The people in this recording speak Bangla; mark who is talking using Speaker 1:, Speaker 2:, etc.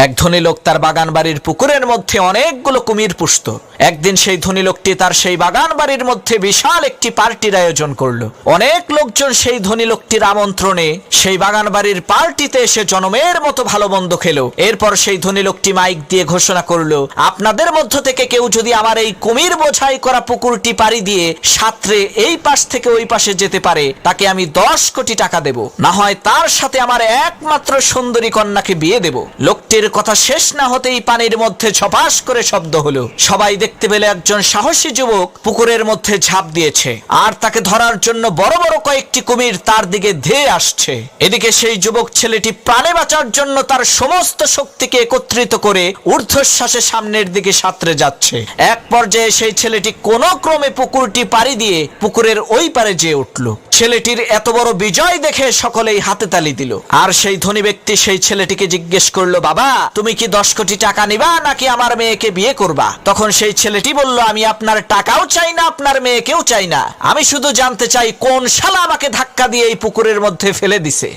Speaker 1: এক ধনী লোক তার বাগান বাড়ির পুকুরের মধ্যে অনেকগুলো কুমির পুষত। একদিন সেই ধনী লোকটি তার সেই বাগান বাড়ির মধ্যে বিশাল একটি পার্টির আয়োজন করলো। অনেক লোকজন সেই ধনী লোকটির আমন্ত্রণে সেই বাগান বাড়ির পার্টিতে এসে জনমের মতো ভালো মন্দ খেলো। এরপর সেই ধনী লোকটি মাইক দিয়ে ঘোষণা করলো, আপনাদের মধ্য থেকে কেউ যদি আমার এই কুমির বোঝাই করা পুকুরটি পাড়ি দিয়ে সাঁতরে এই পাশ থেকে ওই পাশে যেতে পারে, তাকে আমি 10 কোটি টাকা দেব, না হয় তার সাথে আমার একমাত্র সুন্দরী কন্যাকে বিয়ে দেব। লোকটির কথা শেষ না হতেই পানির মধ্যে ছপাস করে শব্দ হলো। সবাই দেখতে পেলে একজন সাহসী যুবক পুকুরের মধ্যে ঝাঁপ দিয়েছে, আর তাকে ধরার জন্য বড় বড় কয়েকটি কুমির তার দিকে ধেয়ে আসছে। এদিকে সেই যুবক ছেলেটি প্রাণে বাঁচার জন্য তার সমস্ত শক্তিকে একত্রিত করে ঊর্ধ্বশ্বাসে সামনের দিকে সাঁতরে যাচ্ছে। এক পর্যায়ে সেই ছেলেটি কোনো ক্রমে পুকুরটি পাড়ি দিয়ে পুকুরের ওই পারে যেয়ে উঠল। ছেলেটির এত বড় বিজয় দেখে সকলেই হাতে তালি দিল। আর সেই ধনী ব্যক্তি সেই ছেলেটিকে জিজ্ঞেস করলো, বাবা তুমি কি 10 কোটি টাকা নিবা নাকি আমার মেয়েকে বিয়ে করবা? তখন সেই ছেলেটি বলল, আমি আপনার টাকাও চাই না, আপনার মেয়েকেও চাই না, আমি শুধু জানতে চাই কোন শালা আমাকে ধাক্কা দিয়ে এই পুকুরের মধ্যে ফেলে দিছে।